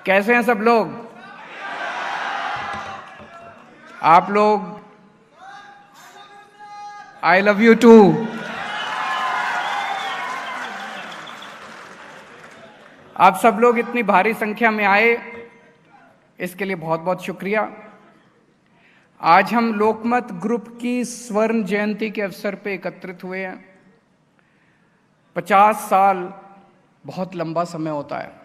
कैसे हैं सब लोग? आप लोग आई लव यू टू। आप सब लोग इतनी भारी संख्या में आए, इसके लिए बहुत बहुत शुक्रिया। आज हम लोकमत ग्रुप की स्वर्ण जयंती के अवसर पे एकत्रित हुए हैं। 50 साल बहुत लंबा समय होता है।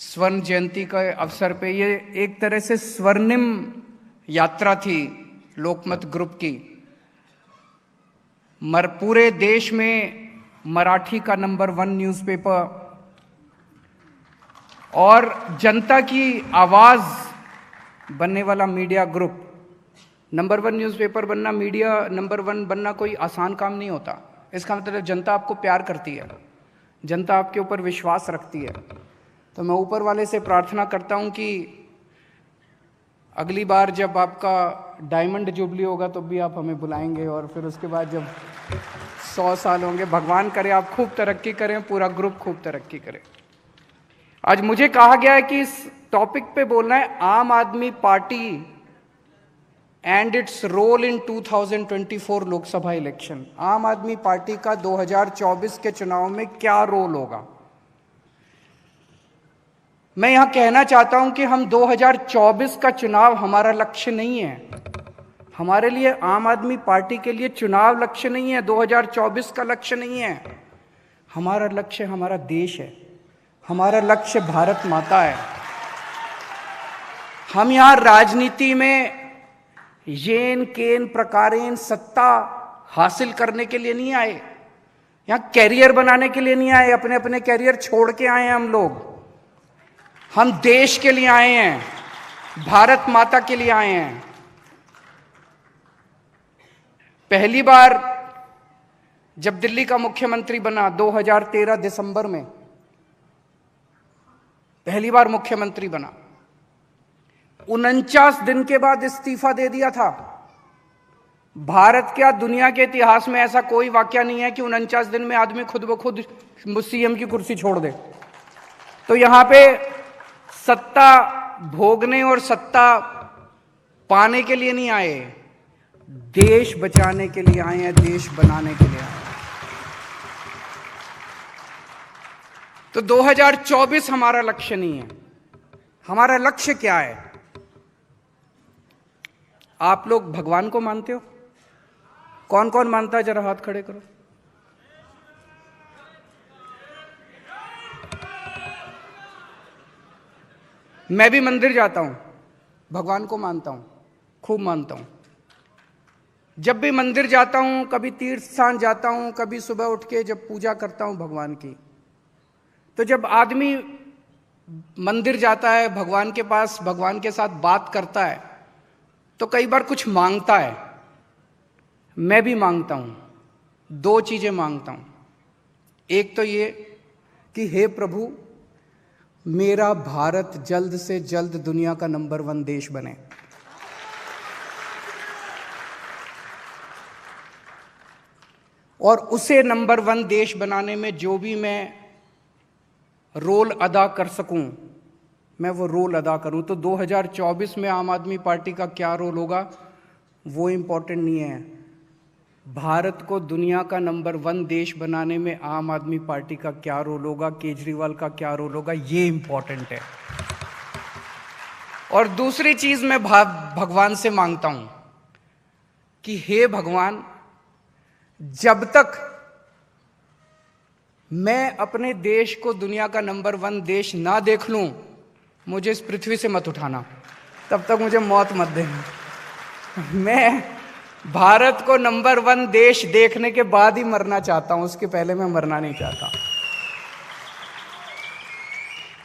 स्वर्ण जयंती के अवसर पे ये एक तरह से स्वर्णिम यात्रा थी लोकमत ग्रुप की। पूरे देश में मराठी का नंबर 1 न्यूज़पेपर और जनता की आवाज बनने वाला मीडिया ग्रुप। नंबर 1 न्यूज़पेपर बनना, मीडिया नंबर 1 बनना कोई आसान काम नहीं होता। इसका मतलब जनता आपको प्यार करती है, जनता आपके ऊपर विश्वास रखती है। तो मैं ऊपर वाले से प्रार्थना करता हूं कि अगली बार जब आपका डायमंड जुबली होगा तो भी आप हमें बुलाएंगे, और फिर उसके बाद जब 100 साल होंगे, भगवान करे आप खूब तरक्की करें, पूरा ग्रुप खूब तरक्की करे। आज मुझे कहा गया है कि इस टॉपिक पे बोलना है Aam Aadmi Party and its role in 2024 Lok Sabha election. Aam Aadmi party का 2024 के चुनाव में क्या रोल होगा। मैं यहां कहना चाहता हूं कि हम 2024 का चुनाव हमारा लक्ष्य नहीं है। हमारे लिए, आम आदमी पार्टी के लिए चुनाव लक्ष्य नहीं है, 2024 का लक्ष्य नहीं है। हमारा लक्ष्य हमारा देश है, हमारा लक्ष्य भारत माता है। हम यहां राजनीति में येन केन प्रकारेण सत्ता हासिल करने के लिए नहीं आए, यहां कैरियर बनाने के लिए नहीं आए। अपने अपने कैरियर छोड़ के आए हैं हम लोग। हम देश के लिए आए हैं, भारत माता के लिए आए हैं। पहली बार जब दिल्ली का मुख्यमंत्री बना 2013 दिसंबर में, पहली बार मुख्यमंत्री बना, 49 दिन के बाद इस्तीफा दे दिया था। भारत क्या दुनिया के इतिहास में ऐसा कोई वाकया नहीं है कि 49 दिन में आदमी खुद ब खुद सीएम की कुर्सी छोड़ दे। तो यहां पे सत्ता भोगने और सत्ता पाने के लिए नहीं आए, देश बचाने के लिए आए हैं, देश बनाने के लिए आए हैं। तो 2024 हमारा लक्ष्य नहीं है। हमारा लक्ष्य क्या है? आप लोग भगवान को मानते हो? कौन कौन मानता है? जरा हाथ खड़े करो। मैं भी मंदिर जाता हूं, भगवान को मानता हूं, खूब मानता हूं। जब भी मंदिर जाता हूं, कभी तीर्थ स्थान जाता हूं, कभी सुबह उठ के जब पूजा करता हूं भगवान की, तो जब आदमी मंदिर जाता है, भगवान के पास, भगवान के साथ बात करता है, तो कई बार कुछ मांगता है। मैं भी मांगता हूं, 2 चीजें मांगता हूं। एक तो ये कि हे प्रभु, मेरा भारत जल्द से जल्द दुनिया का नंबर 1 देश बने। और उसे नंबर 1 देश बनाने में जो भी मैं रोल अदा कर सकूं, मैं वो रोल अदा करूं। तो 2024 में आम आदमी पार्टी का क्या रोल होगा वो इंपॉर्टेंट नहीं है। भारत को दुनिया का नंबर 1 देश बनाने में आम आदमी पार्टी का क्या रोल होगा, केजरीवाल का क्या रोल होगा, ये इंपॉर्टेंट है। और दूसरी चीज मैं भगवान से मांगता हूं कि हे भगवान, जब तक मैं अपने देश को दुनिया का नंबर 1 देश ना देख लूं, मुझे इस पृथ्वी से मत उठाना, तब तक मुझे मौत मत देना। मैं भारत को नंबर 1 देश देखने के बाद ही मरना चाहता हूं, उसके पहले मैं मरना नहीं चाहता।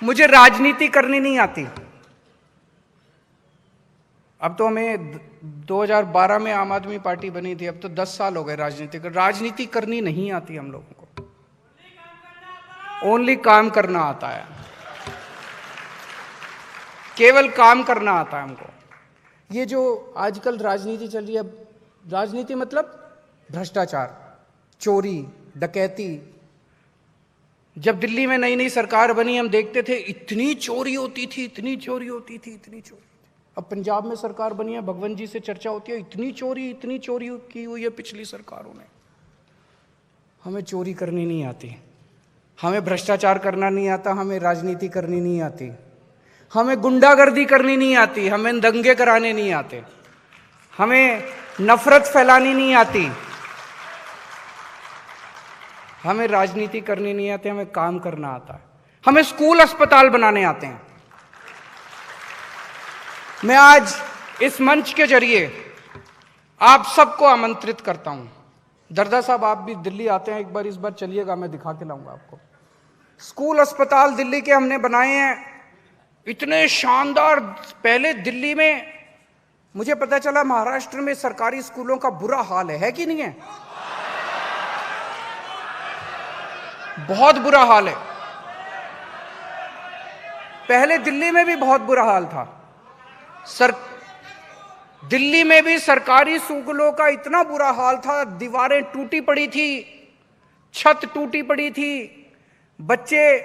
मुझे राजनीति करनी नहीं आती। अब तो हमें 2012 में आम आदमी पार्टी बनी थी, अब तो 10 साल हो गए राजनीति करनी नहीं आती हम लोगों को। ओनली काम करना आता है, केवल काम करना आता है हमको। ये जो आजकल राजनीति चल रही है, राजनीति मतलब भ्रष्टाचार, चोरी, डकैती, जब दिल्ली में नई नई सरकार बनी हम देखते थे इतनी चोरी होती थी, इतनी चोरी होती थी, इतनी चोरी। अब पंजाब में सरकार बनी है, भगवंत जी से चर्चा होती है, इतनी चोरी की हुई है पिछली सरकारों ने। हमें चोरी करनी नहीं आती, हमें भ्रष्टाचार करना नहीं आता, हमें राजनीति करनी नहीं आती, हमें गुंडागर्दी करनी नहीं आती, हमें दंगे कराने नहीं आते, हमें नफरत फैलानी नहीं आती, हमें राजनीति करनी नहीं आती, हमें काम करना आता है, हमें स्कूल अस्पताल बनाने आते हैं। मैं आज इस मंच के जरिए आप सबको आमंत्रित करता हूं। दरदा साहब, आप भी दिल्ली आते हैं, एक बार इस बार चलिएगा, मैं दिखा के लाऊंगा आपको। स्कूल अस्पताल दिल्ली के हमने बनाए हैं, इतने शानदार। पहले दिल्ली में मुझे पता चला महाराष्ट्र में सरकारी स्कूलों का बुरा हाल है कि नहीं है? बहुत बुरा हाल है। पहले दिल्ली में भी बहुत बुरा हाल था। दिल्ली में भी सरकारी स्कूलों का इतना बुरा हाल था, दीवारें टूटी पड़ी थी, छत टूटी पड़ी थी, बच्चे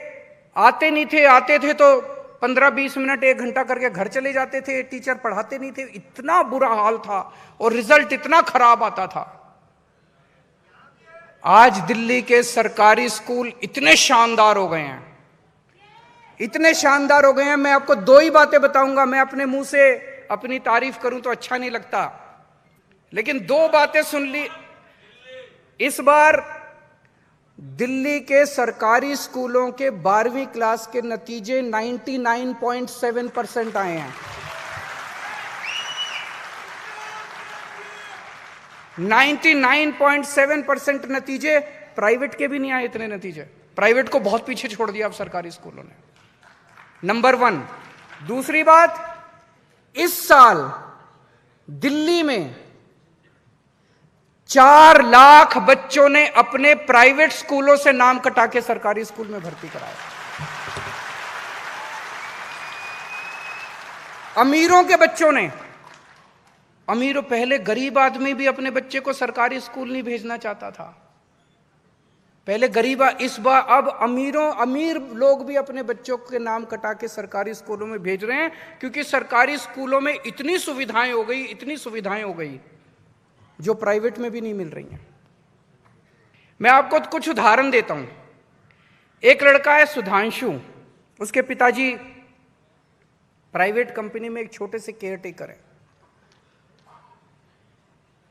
आते नहीं थे, आते थे तो 15-20 मिनट 1 घंटा करके घर चले जाते थे, टीचर पढ़ाते नहीं थे, इतना बुरा हाल था और रिजल्ट इतना खराब आता था। आज दिल्ली के सरकारी स्कूल इतने शानदार हो गए हैं, इतने शानदार हो गए हैं। मैं आपको 2 ही बातें बताऊंगा। मैं अपने मुंह से अपनी तारीफ करूं तो अच्छा नहीं लगता, लेकिन 2 बातें सुन ली। इस बार दिल्ली के सरकारी स्कूलों के 12वीं क्लास के नतीजे 99.7% आए हैं। 99.7% नतीजे। प्राइवेट के भी नहीं आए इतने नतीजे। प्राइवेट को बहुत पीछे छोड़ दिया अब सरकारी स्कूलों ने। नंबर 1। दूसरी बात, इस साल दिल्ली में 4 लाख बच्चों ने अपने प्राइवेट स्कूलों से नाम कटा के सरकारी स्कूल में भर्ती कराया। अमीरों के बच्चों ने, अमीरों, पहले गरीब आदमी भी अपने बच्चे को सरकारी स्कूल नहीं भेजना चाहता था। पहले गरीब, इस बार अब अमीर लोग भी अपने बच्चों के नाम कटा के सरकारी स्कूलों में भेज रहे हैं, क्योंकि सरकारी स्कूलों में इतनी सुविधाएं हो गई, इतनी सुविधाएं हो गई जो प्राइवेट में भी नहीं मिल रही हैं। मैं आपको कुछ उदाहरण देता हूं। एक लड़का है सुधांशु, उसके पिताजी प्राइवेट कंपनी में एक छोटे से केयरटेकर है,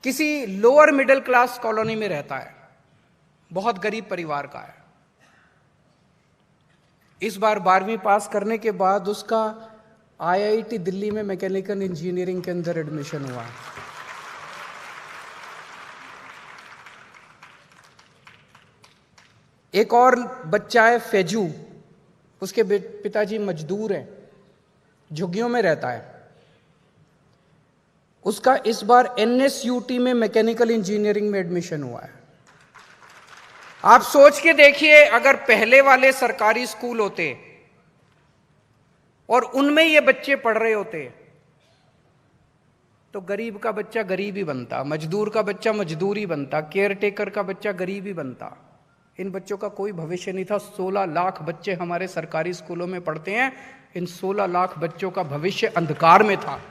किसी लोअर मिडिल क्लास कॉलोनी में रहता है, बहुत गरीब परिवार का है। इस बार 12वीं पास करने के बाद उसका IIT दिल्ली में मैकेनिकल इंजीनियरिंग के अंदर एडमिशन हुआ है। एक और बच्चा है फैजू, उसके पिताजी मजदूर हैं, झुग्गियों में रहता है। उसका इस बार NSUT में मैकेनिकल इंजीनियरिंग में एडमिशन हुआ है। आप सोच के देखिए, अगर पहले वाले सरकारी स्कूल होते और उनमें ये बच्चे पढ़ रहे होते तो गरीब का बच्चा गरीब ही बनता, मजदूर का बच्चा मजदूर ही बनता, केयरटेकर का बच्चा गरीब ही बनता। इन बच्चों का कोई भविष्य नहीं था। 16 लाख बच्चे हमारे सरकारी स्कूलों में पढ़ते हैं। इन 16 लाख बच्चों का भविष्य अंधकार में था।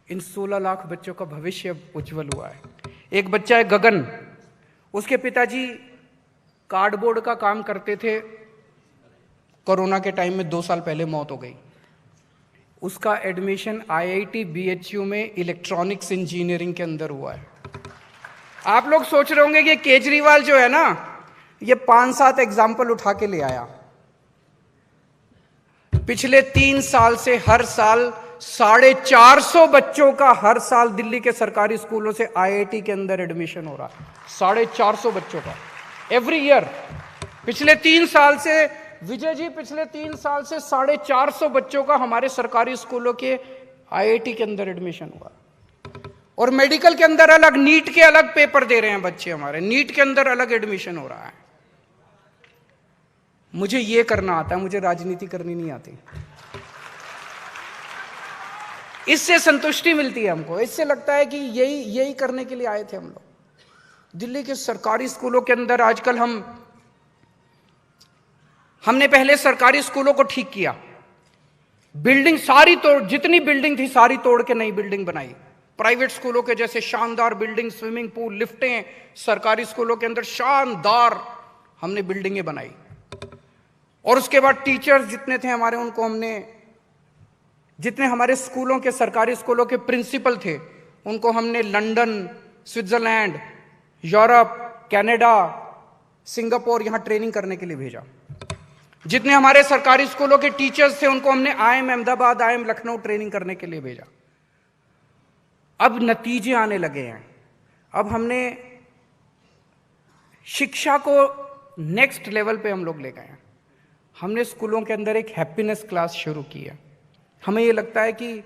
इन 16 लाख बच्चों का भविष्य उज्जवल हुआ है। एक बच्चा है गगन, उसके पिताजी कार्डबोर्ड का काम करते थे, कोरोना के टाइम में 2 साल पहले मौत हो गई। उसका एडमिशन IIT BHU में इलेक्ट्रॉनिक्स इंजीनियरिंग के अंदर हुआ है। आप लोग सोच रहे होंगे कि केजरीवाल जो है ना, ये 5-7 एग्जाम्पल उठा के ले आया। पिछले 3 साल से हर साल 450 बच्चों का हर साल दिल्ली के सरकारी स्कूलों से IIT के अंदर एडमिशन हो रहा है। 450 बच्चों का एवरी ईयर। पिछले 3 साल से, विजय जी, पिछले 3 साल से 450 बच्चों का हमारे सरकारी स्कूलों के IIT के अंदर एडमिशन हुआ। और मेडिकल के अंदर अलग, नीट के अलग पेपर दे रहे हैं बच्चे हमारे, नीट के अंदर अलग एडमिशन हो रहा है। मुझे ये करना आता है, मुझे राजनीति करनी नहीं आती। इससे संतुष्टि मिलती है हमको, इससे लगता है कि यही करने के लिए आए थे हम लोग। दिल्ली के सरकारी स्कूलों के अंदर आजकल हम हमने पहले सरकारी स्कूलों को ठीक किया, बिल्डिंग सारी तोड़, जितनी बिल्डिंग थी सारी तोड़ के नई बिल्डिंग बनाई। प्राइवेट स्कूलों के जैसे शानदार बिल्डिंग, स्विमिंग पूल, लिफ्टें, सरकारी स्कूलों के अंदर शानदार हमने बिल्डिंगें बनाई। और उसके बाद टीचर्स जितने थे हमारे, उनको हमने, जितने हमारे स्कूलों के, सरकारी स्कूलों के प्रिंसिपल थे, उनको हमने London, Switzerland, Europe, Canada, Singapore यहां ट्रेनिंग करने के लिए भेजा। जितने हमारे सरकारी स्कूलों के टीचर्स थे, उनको हमने IIM Ahmedabad, IIM Lucknow training करने के लिए भेजा। अब नतीजे आने लगे हैं। अब हमने शिक्षा को नेक्स्ट लेवल पे हम लोग ले गए हैं। हमने स्कूलों के अंदर एक हैप्पीनेस क्लास शुरू की है। हमें ये लगता है कि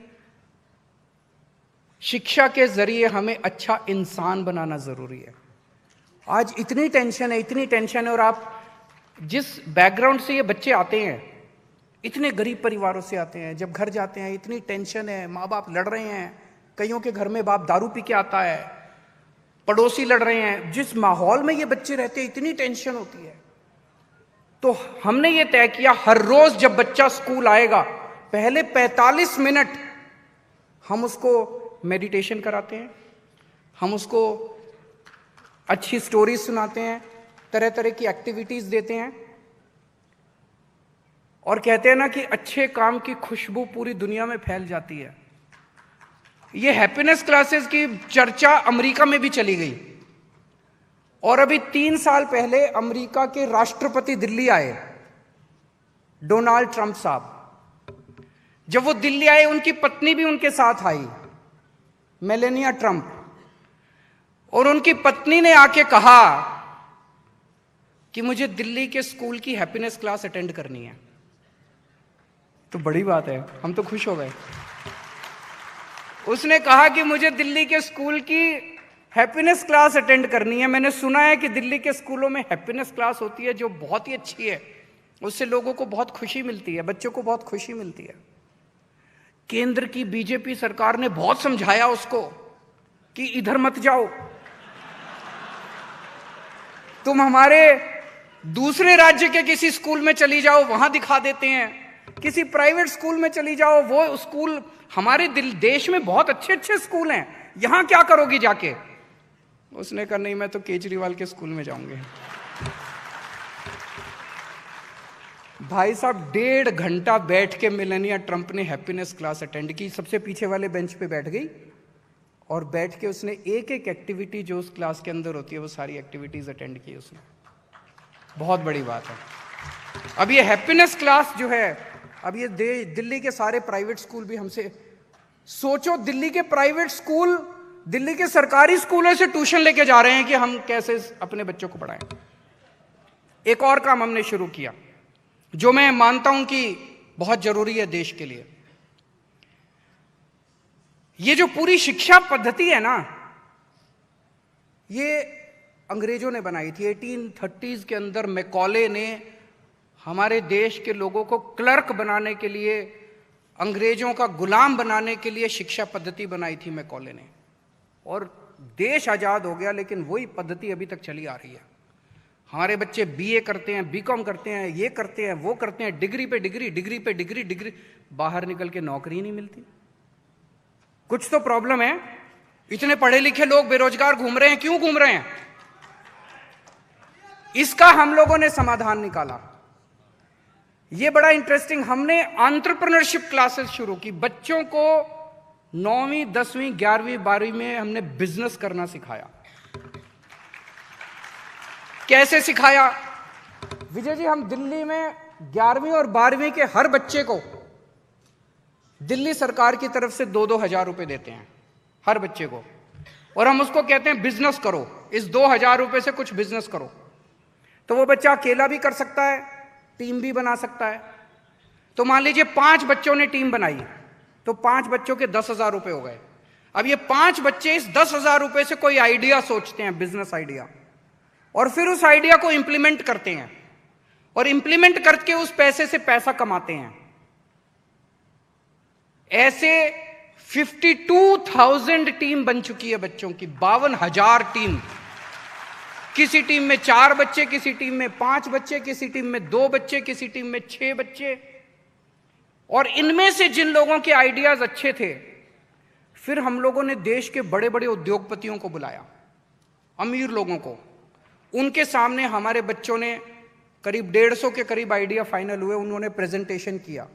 शिक्षा के जरिए हमें अच्छा इंसान बनाना जरूरी है। आज इतनी टेंशन है, इतनी टेंशन है, और आप जिस बैकग्राउंड से ये बच्चे आते हैं, इतने गरीब परिवारों से आते हैं, जब घर जाते हैं इतनी टेंशन है, माँ बाप लड़ रहे हैं, कईयों के घर में बाप दारू पी के आता है, पड़ोसी लड़ रहे हैं, जिस माहौल में ये बच्चे रहते हैं इतनी टेंशन होती है। तो हमने ये तय किया, हर रोज जब बच्चा स्कूल आएगा, पहले 45 मिनट हम उसको मेडिटेशन कराते हैं, हम उसको अच्छी स्टोरीज सुनाते हैं, तरह तरह की एक्टिविटीज देते हैं, और कहते हैं ना कि अच्छे काम की खुशबू पूरी दुनिया में फैल जाती है। ये हैप्पीनेस क्लासेस की चर्चा अमेरिका में भी चली गई, और अभी 3 साल पहले अमेरिका के राष्ट्रपति दिल्ली आए, डोनाल्ड ट्रंप साहब। जब वो दिल्ली आए, उनकी पत्नी भी उनके साथ आई, मेलेनिया ट्रंप, और उनकी पत्नी ने आके कहा कि मुझे दिल्ली के स्कूल की हैप्पीनेस क्लास अटेंड करनी है। तो बड़ी बात है, हम तो खुश हो गए। उसने कहा कि मुझे दिल्ली के स्कूल की हैप्पीनेस क्लास अटेंड करनी है। मैंने सुना है कि दिल्ली के स्कूलों में हैप्पीनेस क्लास होती है जो बहुत ही अच्छी है, उससे लोगों को बहुत खुशी मिलती है, बच्चों को बहुत खुशी मिलती है। केंद्र की बीजेपी सरकार ने बहुत समझाया उसको कि इधर मत जाओ, तुम हमारे दूसरे राज्य के किसी स्कूल में चली जाओ, वहां दिखा देते हैं, किसी प्राइवेट स्कूल में चली जाओ, वो स्कूल हमारे देश में बहुत अच्छे अच्छे स्कूल हैं, यहां क्या करोगी जाके। उसने कहा नहीं, मैं तो केजरीवाल के स्कूल में जाऊंगी। भाई साहब 1.5 घंटा बैठ के मेलेनिया ट्रंप ने हैप्पीनेस क्लास अटेंड की, सबसे पीछे वाले बेंच पे बैठ गई, और बैठ के उसने एक एक एक्टिविटी जो उस क्लास के अंदर होती है वो सारी एक्टिविटीज अटेंड की उसने। बहुत बड़ी बात है। अब ये हैप्पीनेस क्लास जो है, अब ये दिल्ली के सारे प्राइवेट स्कूल भी हमसे, सोचो दिल्ली के प्राइवेट स्कूल दिल्ली के सरकारी स्कूलों से ट्यूशन लेके जा रहे हैं कि हम कैसे अपने बच्चों को पढ़ाएं। एक और काम हमने शुरू किया जो मैं मानता हूं कि बहुत जरूरी है देश के लिए। ये जो पूरी शिक्षा पद्धति है ना, ये अंग्रेजों ने बनाई थी। 1830s के अंदर मैकॉले ने हमारे देश के लोगों को क्लर्क बनाने के लिए, अंग्रेजों का गुलाम बनाने के लिए शिक्षा पद्धति बनाई थी मैकॉले ने, और देश आजाद हो गया, लेकिन वही पद्धति अभी तक चली आ रही है। हमारे बच्चे BA करते हैं, BCom करते हैं, ये करते हैं, वो करते हैं, डिग्री पे डिग्री, डिग्री पे डिग्री, डिग्री, बाहर निकल के नौकरी नहीं मिलती। कुछ तो प्रॉब्लम है। इतने पढ़े लिखे लोग बेरोजगार घूम रहे हैं, क्यों घूम रहे हैं? इसका हम लोगों ने समाधान निकाला। ये बड़ा इंटरेस्टिंग, हमने एंटरप्रेन्योरशिप क्लासेस शुरू की। बच्चों को 9वीं 10वीं 11वीं 12वीं में हमने बिजनेस करना सिखाया। कैसे सिखाया विजय जी? हम दिल्ली में 11वीं और 12वीं के हर बच्चे को दिल्ली सरकार की तरफ से 2-2 हजार रुपए देते हैं हर बच्चे को, और हम उसको कहते हैं बिजनेस करो, इस 2,000 रुपए से कुछ बिजनेस करो। तो वो बच्चा अकेला भी कर सकता है, टीम भी बना सकता है। तो मान लीजिए 5 बच्चों ने टीम बनाई, तो 5 बच्चों के 10,000 रुपए हो गए। अब ये 5 बच्चे इस 10,000 रुपए से कोई आइडिया सोचते हैं, बिजनेस आइडिया, और फिर उस आइडिया को इंप्लीमेंट करते हैं, और इंप्लीमेंट करके उस पैसे से पैसा कमाते हैं। ऐसे 52,000 टीम बन चुकी है बच्चों की, 52,000 टीम। किसी टीम में 4 बच्चे, किसी टीम में 5 बच्चे, किसी टीम में 2 बच्चे, किसी टीम में 6 बच्चे। और इनमें से जिन लोगों के आइडियाज अच्छे थे, फिर हम लोगों ने देश के बड़े बड़े उद्योगपतियों को बुलाया, अमीर लोगों को। उनके सामने हमारे बच्चों ने करीब 150 के करीब आइडिया फाइनल हुए, उन्होंने प्रेजेंटेशन किया।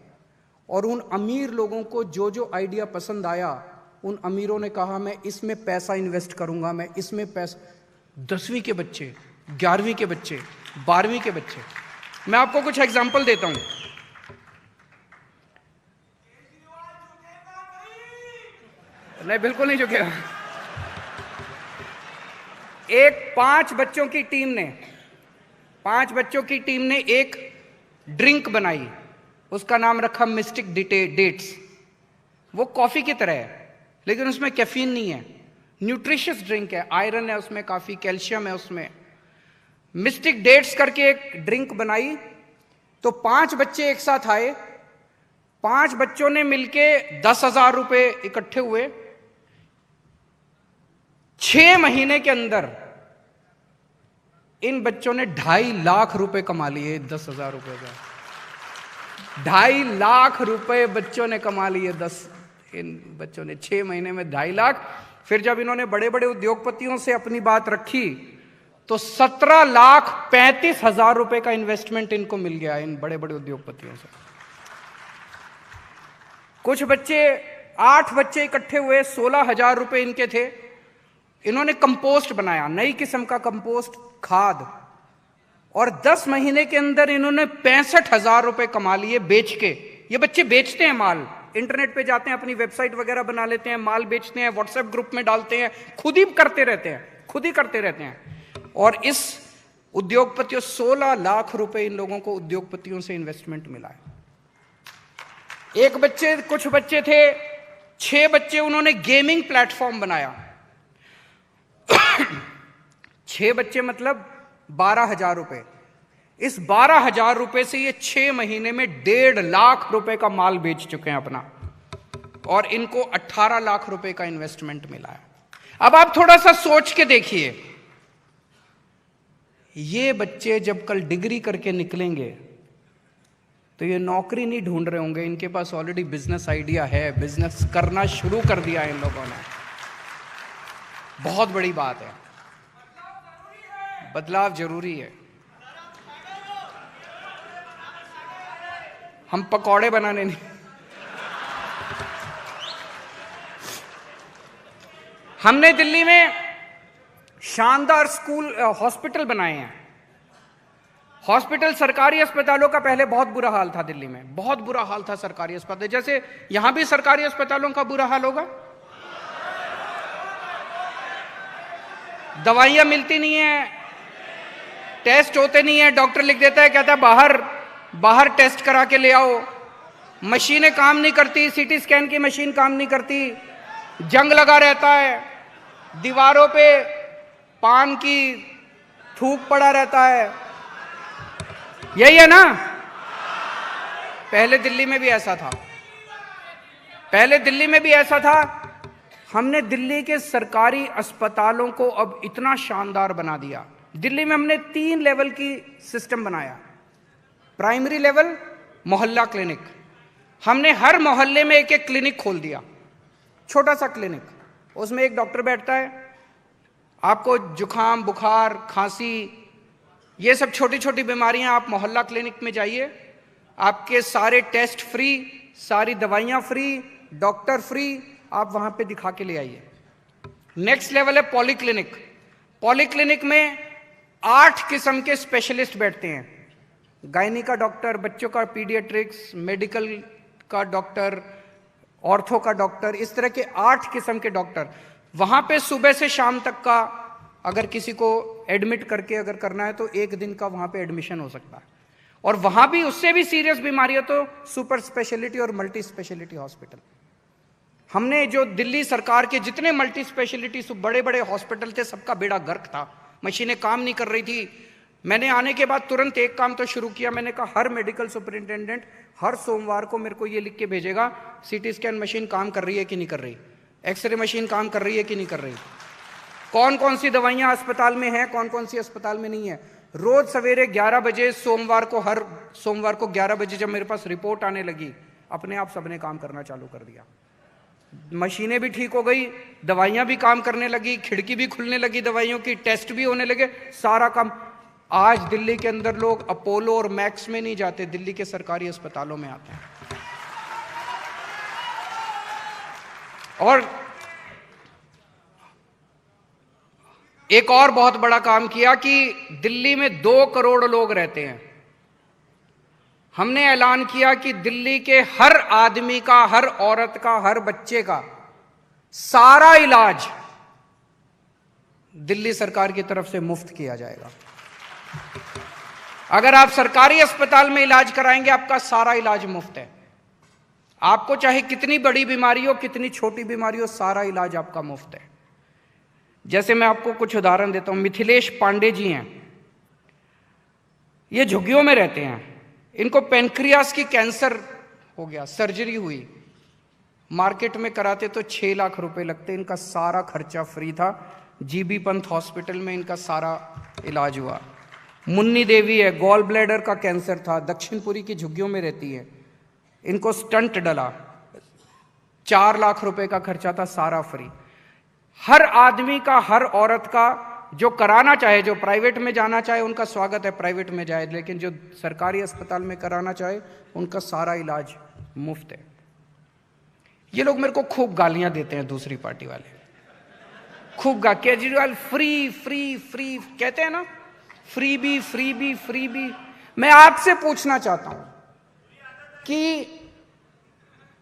और उन अमीर लोगों को जो जो आइडिया पसंद आया, उन अमीरों ने कहा मैं इसमें पैसा इन्वेस्ट करूंगा, मैं इसमें पैसा। 10वीं के बच्चे, 11वीं के बच्चे, 12वीं के बच्चे। मैं आपको कुछ एग्जाम्पल देता हूं। नहीं, बिल्कुल नहीं झुकेगा। एक 5 बच्चों की टीम ने एक ड्रिंक बनाई, उसका नाम रखा मिस्टिक डेट्स। वो कॉफी की तरह है, लेकिन उसमें कैफीन नहीं है, न्यूट्रिशियस ड्रिंक है, आयरन है उसमें, काफी कैल्शियम है उसमें। मिस्टिक डेट्स करके एक ड्रिंक बनाई। तो 5 बच्चे एक साथ आए, 5 बच्चों ने मिलके 10,000 रुपए इकट्ठे हुए। 6 महीने के अंदर इन बच्चों ने 2.5 लाख रुपए कमा लिए। 10,000 रुपए का 2.5 लाख रुपए बच्चों ने कमा लिए। इन बच्चों ने 6 महीने में 2.5 लाख। फिर जब इन्होंने बड़े बड़े उद्योगपतियों से अपनी बात रखी, तो 17,35,000 रुपए का इन्वेस्टमेंट इनको मिल गया, इन बड़े बड़े उद्योगपतियों से। कुछ बच्चे, 8 बच्चे इकट्ठे हुए, 16,000 रुपए इनके थे। इन्होंने कंपोस्ट बनाया, नई किस्म का कंपोस्ट, खाद। और 10 महीने के अंदर इन्होंने 65,000 रुपए कमा लिए बेच के। ये बच्चे बेचते हैं माल, इंटरनेट पे जाते हैं, अपनी वेबसाइट वगैरह बना लेते हैं, माल बेचते हैं, व्हाट्सएप ग्रुप में डालते हैं, खुद ही करते रहते हैं। और इस उद्योगपतियों 16 लाख रुपए इन लोगों को उद्योगपतियों से इन्वेस्टमेंट मिला है। कुछ बच्चे थे, 6 बच्चे, उन्होंने गेमिंग प्लेटफॉर्म बनाया। 6 बच्चे मतलब 12,000 रुपए। इस 12,000 रुपए से ये 6 महीने में 1.5 लाख रुपए का माल बेच चुके हैं अपना, और इनको 18 लाख रुपए का इन्वेस्टमेंट मिला है। अब आप थोड़ा सा सोच के देखिए, ये बच्चे जब कल डिग्री करके निकलेंगे तो ये नौकरी नहीं ढूंढ रहे होंगे, इनके पास ऑलरेडी बिजनेस आइडिया है, बिजनेस करना शुरू कर दिया इन लोगों ने। बहुत बड़ी बात है, बदलाव जरूरी है। हम पकौड़े बनाने नहीं, हमने दिल्ली में शानदार हॉस्पिटल बनाए हैं। हॉस्पिटल, सरकारी अस्पतालों का पहले बहुत बुरा हाल था दिल्ली में, बहुत बुरा हाल था सरकारी अस्पताल। जैसे यहां भी सरकारी अस्पतालों का बुरा हाल होगा, दवाइयां मिलती नहीं है, टेस्ट होते नहीं है, डॉक्टर लिख देता है, कहता है बाहर टेस्ट करा के ले आओ। मशीनें काम नहीं करती, सीटी स्कैन की मशीन काम नहीं करती, जंग लगा रहता है, दीवारों पे पान की थूक पड़ा रहता है। यही है ना? पहले दिल्ली में भी ऐसा था। हमने दिल्ली के सरकारी अस्पतालों को अब इतना शानदार बना दिया। दिल्ली में हमने 3 लेवल की सिस्टम बनाया। प्राइमरी लेवल, मोहल्ला क्लिनिक। हमने हर मोहल्ले में एक क्लिनिक खोल दिया, छोटा सा क्लिनिक। उसमें एक डॉक्टर बैठता है, आपको जुखाम, बुखार, खांसी, ये सब छोटी छोटी बीमारियां, आप मोहल्ला क्लिनिक में जाइए, आपके सारे टेस्ट फ्री, सारी दवाइयां फ्री, डॉक्टर फ्री, आप वहां पे दिखा के ले आइए। नेक्स्ट लेवल है पॉलीक्लिनिक। पॉलीक्लिनिक में 8 किस्म के स्पेशलिस्ट बैठते हैं, गायनी का डॉक्टर, बच्चों का पीडियाट्रिक्स, मेडिकल का डॉक्टर, ऑर्थो का डॉक्टर, इस तरह के 8 किस्म के डॉक्टर। वहां पे सुबह से शाम तक का, अगर किसी को एडमिट करके अगर करना है तो 1 दिन का वहां पे एडमिशन हो सकता है। और वहां भी उससे भी सीरियस बीमारी है तो सुपर स्पेशलिटी और मल्टी स्पेशलिटी हॉस्पिटल। हमने जो दिल्ली सरकार के जितने मल्टी स्पेशलिटी बड़े बड़े हॉस्पिटल थे, सबका बेड़ा गर्क था, मशीनें काम नहीं कर रही थी। मैंने आने के बाद तुरंत एक काम तो शुरू किया, मैंने कहा हर मेडिकल सुपरिंटेंडेंट हर सोमवार को मेरे को ये लिख के भेजेगा, सीटी स्कैन मशीन काम कर रही है कि नहीं कर रही, एक्सरे मशीन काम कर रही है कि नहीं कर रही। कौन कौन सी दवाइयां अस्पताल में हैं, कौन कौन सी अस्पताल में नहीं है। रोज सवेरे 11 बजे हर सोमवार को 11 बजे जब मेरे पास रिपोर्ट आने लगी, अपने आप सबने काम करना चालू कर दिया। मशीनें भी ठीक हो गई, दवाइयां भी काम करने लगी, खिड़की भी खुलने लगी दवाइयों की, टेस्ट भी होने लगे, सारा काम। आज दिल्ली के अंदर लोग अपोलो और मैक्स में नहीं जाते, दिल्ली के सरकारी अस्पतालों में आते हैं। और एक और बहुत बड़ा काम किया कि दिल्ली में 2 करोड़ लोग रहते हैं। हमने ऐलान किया कि दिल्ली के हर आदमी का, हर औरत का, हर बच्चे का सारा इलाज दिल्ली सरकार की तरफ से मुफ्त किया जाएगा। अगर आप सरकारी अस्पताल में इलाज कराएंगे, आपका सारा इलाज मुफ्त है। आपको चाहे कितनी बड़ी बीमारी हो, कितनी छोटी बीमारी हो, सारा इलाज आपका मुफ्त है। जैसे मैं आपको कुछ उदाहरण देता हूं। मिथिलेश पांडे जी हैं, ये झुग्गियों में रहते हैं। इनको पेनक्रियास की कैंसर हो गया, सर्जरी हुई, मार्केट में कराते तो 6 लाख रुपए लगते, इनका सारा खर्चा फ्री था। जीबी पंत हॉस्पिटल में इनका सारा इलाज हुआ। मुन्नी देवी है, गॉल ब्लैडर का कैंसर था, दक्षिणपुरी की झुग्गियों में रहती है, इनको स्टंट डला, 4 लाख रुपए का खर्चा था, सारा फ्री। हर आदमी का, हर औरत का, जो कराना चाहे, जो प्राइवेट में जाना चाहे उनका स्वागत है, प्राइवेट में जाए, लेकिन जो सरकारी अस्पताल में कराना चाहे उनका सारा इलाज मुफ्त है। ये लोग मेरे को खूब गालियां देते हैं, दूसरी पार्टी वाले खूब केजरीवाल फ्री फ्री फ्री कहते हैं ना, फ्री भी फ्री भी फ्री भी। मैं आपसे पूछना चाहता हूं कि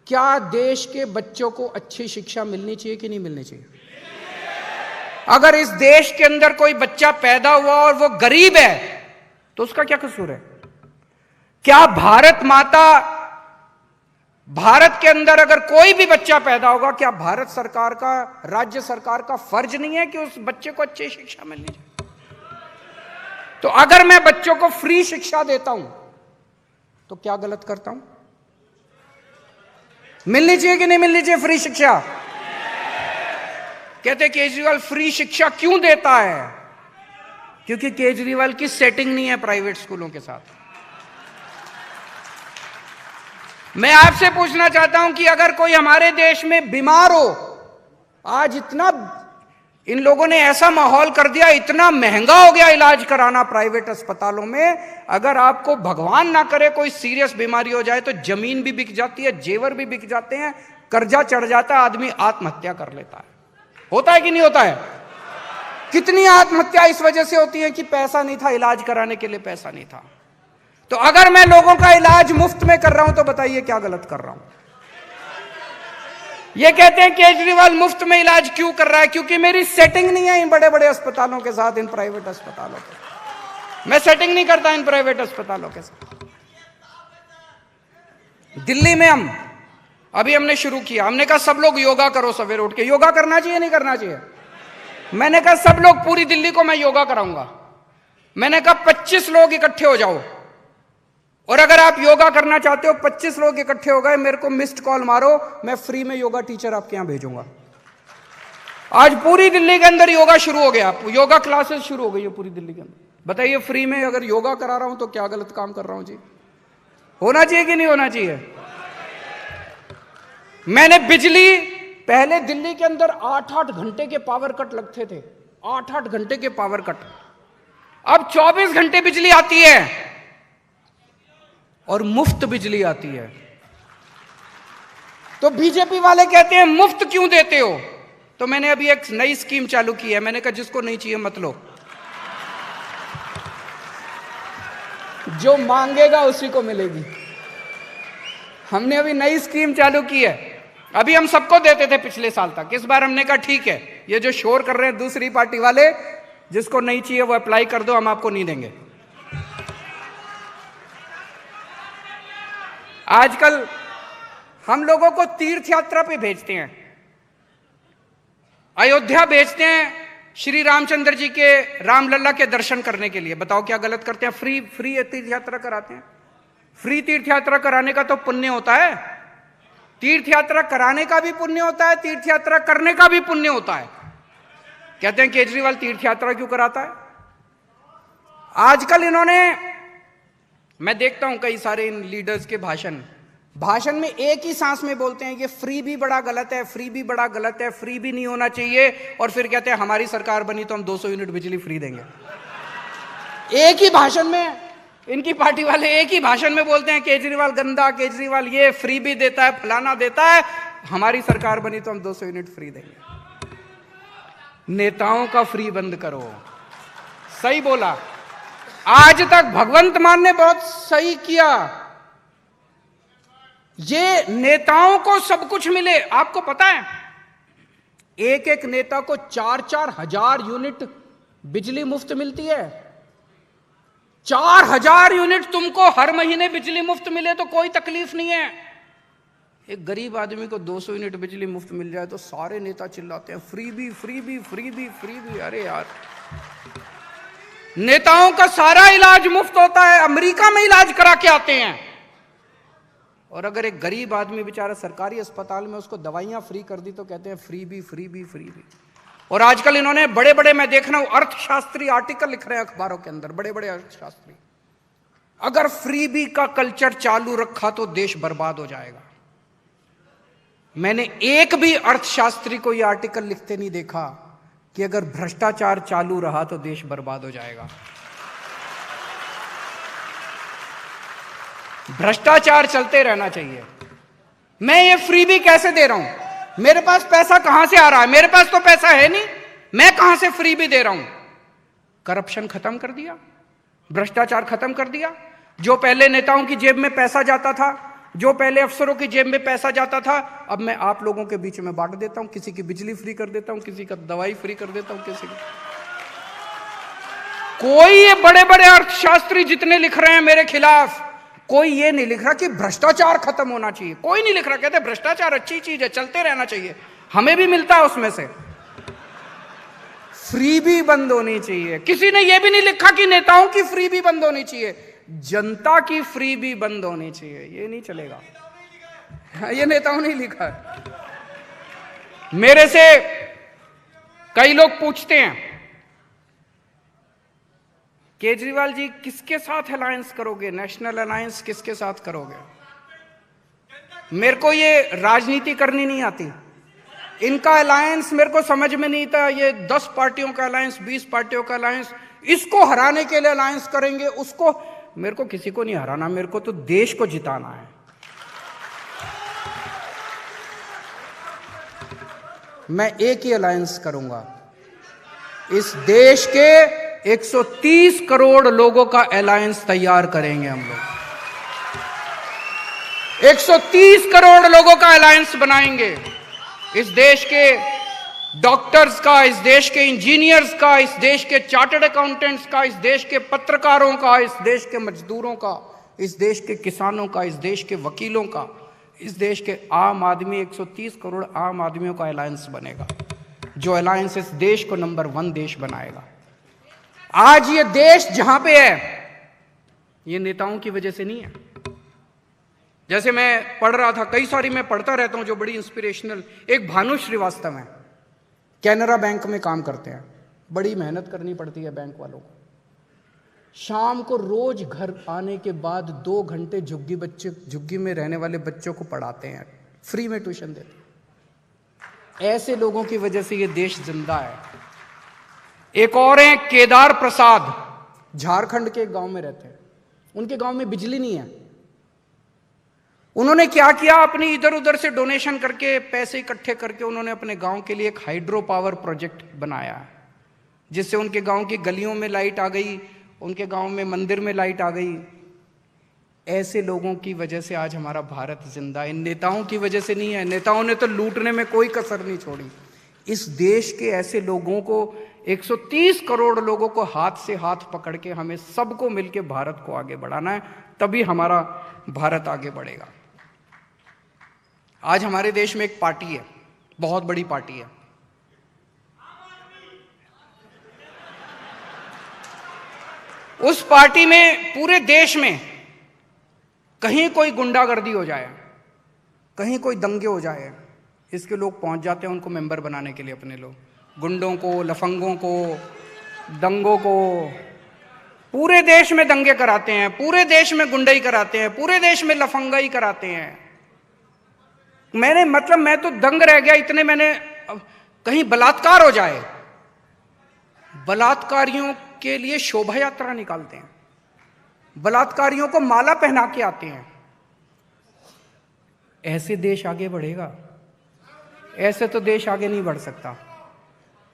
क्या देश के बच्चों को अच्छी शिक्षा मिलनी चाहिए कि नहीं मिलनी चाहिए? अगर इस देश के अंदर कोई बच्चा पैदा हुआ और वो गरीब है तो उसका क्या कसूर है? क्या भारत के अंदर अगर कोई भी बच्चा पैदा होगा, क्या भारत सरकार का, राज्य सरकार का फर्ज नहीं है कि उस बच्चे को अच्छी शिक्षा मिलनी चाहिए? तो अगर मैं बच्चों को फ्री शिक्षा देता हूं तो क्या गलत करता हूं? मिलनी चाहिए कि नहीं मिलनी चाहिए फ्री शिक्षा? कहते केजरीवाल फ्री शिक्षा क्यों देता है? क्योंकि केजरीवाल की सेटिंग नहीं है प्राइवेट स्कूलों के साथ। मैं आपसे पूछना चाहता हूं कि अगर कोई हमारे देश में बीमार हो, आज इतना इन लोगों ने ऐसा माहौल कर दिया, इतना महंगा हो गया इलाज कराना प्राइवेट अस्पतालों में। अगर आपको भगवान ना करे कोई सीरियस बीमारी हो जाए तो जमीन भी बिक जाती है, जेवर भी बिक जाते हैं, कर्जा चढ़ जाता है, आदमी आत्महत्या कर लेता है। होता है कि नहीं होता है? कितनी आत्महत्या इस वजह से होती है कि पैसा नहीं था, इलाज कराने के लिए पैसा नहीं था। तो अगर मैं लोगों का इलाज मुफ्त में कर रहा हूं तो बताइए क्या गलत कर रहा हूं? ये कहते हैं केजरीवाल मुफ्त में इलाज क्यों कर रहा है? क्योंकि मेरी सेटिंग नहीं है इन बड़े बड़े अस्पतालों के साथ, इन प्राइवेट अस्पतालों के। मैं सेटिंग नहीं करता इन प्राइवेट अस्पतालों के साथ। दिल्ली में अभी हमने शुरू किया, हमने कहा सब लोग योगा करो, सवेरे उठ के योगा करना चाहिए नहीं करना चाहिए? मैंने कहा सब लोग, पूरी दिल्ली को मैं योगा कराऊंगा। मैंने कहा 25 लोग इकट्ठे हो जाओ, और अगर आप योगा करना चाहते हो, 25 लोग इकट्ठे हो गए, मेरे को मिस्ड कॉल मारो, मैं फ्री में योगा टीचर आपके यहां भेजूंगा। आज पूरी दिल्ली के अंदर योगा शुरू हो गया, योगा क्लासेस शुरू हो गई है पूरी दिल्ली के अंदर। बताइए फ्री में अगर योगा करा रहा हूं तो क्या गलत काम कर रहा हूं जी? होना चाहिए कि नहीं होना चाहिए? मैंने बिजली, पहले दिल्ली के अंदर 8-8 घंटे के पावर कट लगते थे, 8-8 घंटे के पावर कट, अब 24 घंटे बिजली आती है और मुफ्त बिजली आती है। तो बीजेपी वाले कहते हैं मुफ्त क्यों देते हो? तो मैंने अभी एक नई स्कीम चालू की है, मैंने कहा जिसको नहीं चाहिए मत लो, जो मांगेगा उसी को मिलेगी। हमने अभी नई स्कीम चालू की है। अभी हम सबको देते थे पिछले साल तक, इस बार हमने कहा ठीक है, ये जो शोर कर रहे हैं दूसरी पार्टी वाले, जिसको नहीं चाहिए वो अप्लाई कर दो, हम आपको नहीं देंगे। आजकल हम लोगों को तीर्थ यात्रा पे भेजते हैं, अयोध्या भेजते हैं श्री रामचंद्र जी के, रामलला के दर्शन करने के लिए। बताओ क्या गलत करते हैं? फ्री तीर्थ यात्रा कराते हैं। फ्री तीर्थ यात्रा कराने का तो पुण्य होता है, तीर्थ यात्रा कराने का भी पुण्य होता है, तीर्थ यात्रा करने का भी पुण्य होता है। कहते हैं केजरीवाल तीर्थ यात्रा क्यों कराता है। आजकल इन्होंने, मैं देखता हूं कई सारे इन लीडर्स के भाषण में एक ही सांस में बोलते हैं ये फ्री भी बड़ा गलत है, फ्री भी बड़ा गलत है, फ्री भी नहीं होना चाहिए, और फिर कहते हैं हमारी सरकार बनी तो हम 200 यूनिट बिजली फ्री देंगे। एक ही भाषण में इनकी पार्टी वाले एक ही भाषण में बोलते हैं केजरीवाल गंदा, केजरीवाल ये फ्री भी देता है, फलाना देता है, हमारी सरकार बनी तो हम 200 यूनिट फ्री देंगे। नेताओं का फ्री बंद करो। सही बोला। आज तक भगवंत मान ने बहुत सही किया। ये नेताओं को सब कुछ मिले। आपको पता है एक एक नेता को 4-4 हजार यूनिट बिजली मुफ्त मिलती है। 4,000 यूनिट तुमको हर महीने बिजली मुफ्त मिले तो कोई तकलीफ नहीं है। एक गरीब आदमी को 200 यूनिट बिजली मुफ्त मिल जाए तो सारे नेता चिल्लाते हैं फ्री भी, फ्री भी, फ्री भी, फ्री भी। अरे यार, नेताओं का सारा इलाज मुफ्त होता है, अमेरिका में इलाज करा के आते हैं। और अगर एक गरीब आदमी बेचारा सरकारी अस्पताल में उसको दवाइयां फ्री कर दी तो कहते हैं फ्री भी, फ्री भी, फ्री भी। और आजकल इन्होंने बड़े बड़े, मैं देख रहा हूं अर्थशास्त्री आर्टिकल लिख रहे हैं अखबारों के अंदर, बड़े बड़े अर्थशास्त्री, अगर फ्री भी का कल्चर चालू रखा तो देश बर्बाद हो जाएगा। मैंने एक भी अर्थशास्त्री को यह आर्टिकल लिखते नहीं देखा कि अगर भ्रष्टाचार चालू रहा तो देश बर्बाद हो जाएगा। भ्रष्टाचार चलते रहना चाहिए। मैं ये फ्री भी कैसे दे रहा हूं? मेरे पास पैसा कहां से आ रहा है? मेरे पास तो पैसा है नहीं, मैं कहां से फ्री भी दे रहा हूं? करप्शन खत्म कर दिया, भ्रष्टाचार खत्म कर दिया। जो पहले नेताओं की जेब में पैसा जाता था, जो पहले अफसरों की जेब में पैसा जाता था, अब मैं आप लोगों के बीच में बांट देता हूं। किसी की बिजली फ्री कर देता हूं, किसी का दवाई फ्री कर देता हूं, किसी की। कोई ये बड़े बड़े अर्थशास्त्री जितने लिख रहे हैं मेरे खिलाफ, कोई ये नहीं लिख रहा कि भ्रष्टाचार खत्म होना चाहिए। कोई नहीं लिख रहा। कहते भ्रष्टाचार अच्छी चीज है, चलते रहना चाहिए, हमें भी मिलता है उसमें से। फ्री भी बंद होनी चाहिए। किसी ने यह भी नहीं लिखा कि नेताओं की फ्री भी बंद होनी चाहिए, जनता की फ्री भी बंद होनी चाहिए। ये नहीं चलेगा, ये नेताओं ने लिखा है। मेरे से कई लोग पूछते हैं केजरीवाल जी किसके साथ अलायंस करोगे, नेशनल अलायंस किसके साथ करोगे? मेरे को ये राजनीति करनी नहीं आती। इनका अलायंस मेरे को समझ में नहीं था। ये 10 पार्टियों का अलायंस, 20 पार्टियों का अलायंस, इसको हराने के लिए अलायंस करेंगे, उसको। मेरे को किसी को नहीं हराना, मेरे को तो देश को जिताना है। मैं एक ही अलायंस करूंगा। इस देश के 130 करोड़ लोगों का अलायंस तैयार करेंगे हम लोग। 130 करोड़ लोगों का अलायंस बनाएंगे। इस देश के डॉक्टर्स का, इस देश के इंजीनियर्स का, इस देश के चार्टर्ड अकाउंटेंट्स का, इस देश के पत्रकारों का, इस देश के मजदूरों का, इस देश के किसानों का, इस देश के वकीलों का, इस देश के आम आदमी, 130 करोड़ आम आदमियों का अलायंस बनेगा, जो अलायंस इस देश को नंबर 1 देश बनाएगा। आज ये देश जहां पे है, ये नेताओं की वजह से नहीं है। जैसे मैं पढ़ रहा था, कई सारी मैं पढ़ता रहता हूं जो बड़ी इंस्पिरेशनल। एक भानु श्रीवास्तव है, कैनरा बैंक में काम करते हैं। बड़ी मेहनत करनी पड़ती है बैंक वालों को। शाम को रोज घर आने के बाद 2 घंटे झुग्गी में रहने वाले बच्चों को पढ़ाते हैं, फ्री में ट्यूशन देते हैं। ऐसे लोगों की वजह से ये देश जिंदा है। एक और हैं केदार प्रसाद, झारखंड के एक गांव में रहते हैं। उनके गांव में बिजली नहीं है। उन्होंने क्या किया, अपनी इधर उधर से डोनेशन करके, पैसे इकट्ठे करके उन्होंने अपने गांव के लिए एक हाइड्रो पावर प्रोजेक्ट बनाया, जिससे उनके गांव की गलियों में लाइट आ गई, उनके गांव में मंदिर में लाइट आ गई। ऐसे लोगों की वजह से आज हमारा भारत जिंदा है। इन नेताओं की वजह से नहीं है। नेताओं ने तो लूटने में कोई कसर नहीं छोड़ी। इस देश के ऐसे लोगों को, 130 करोड़ लोगों को हाथ से हाथ पकड़ के हमें सबको मिलकर भारत को आगे बढ़ाना है, तभी हमारा भारत आगे बढ़ेगा। आज हमारे देश में एक पार्टी है, बहुत बड़ी पार्टी है, उस पार्टी में पूरे देश में कहीं कोई गुंडागर्दी हो जाए, कहीं कोई दंगे हो जाए, इसके लोग पहुंच जाते हैं उनको मेंबर बनाने के लिए अपने लोग। गुंडों को, लफंगों को, दंगों को। पूरे देश में दंगे कराते हैं, पूरे देश में गुंडाई कराते हैं, पूरे देश में लफंगाई कराते हैं। मैं तो दंग रह गया इतने, कहीं बलात्कार हो जाए, बलात्कारियों के लिए शोभा यात्रा निकालते हैं, बलात्कारियों को माला पहना के आते हैं। ऐसे देश आगे बढ़ेगा? ऐसे तो देश आगे नहीं बढ़ सकता।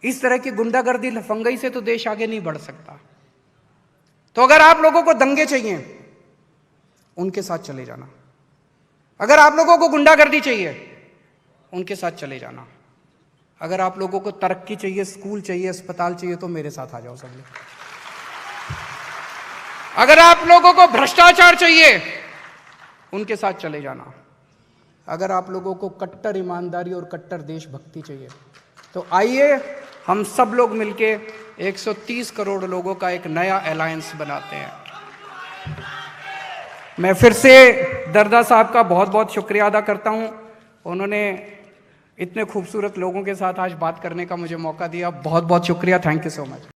इस तरह की गुंडागर्दी, लफंगाई से तो देश आगे नहीं बढ़ सकता। तो अगर आप लोगों को दंगे चाहिए, उनके साथ चले जाना। अगर आप लोगों को गुंडागर्दी चाहिए, उनके साथ चले जाना। अगर आप लोगों को तरक्की चाहिए, स्कूल चाहिए, अस्पताल चाहिए, तो मेरे साथ आ जाओ सब लोग। अगर आप लोगों को भ्रष्टाचार चाहिए, उनके साथ चले जाना। अगर आप लोगों को कट्टर ईमानदारी और कट्टर देशभक्ति चाहिए, तो आइए हम सब लोग मिलके 130 करोड़ लोगों का एक नया अलायंस बनाते हैं। मैं फिर से दरदा साहब का बहुत बहुत शुक्रिया अदा करता हूं। उन्होंने इतने खूबसूरत लोगों के साथ आज बात करने का मुझे मौका दिया। बहुत बहुत शुक्रिया। Thank you so much.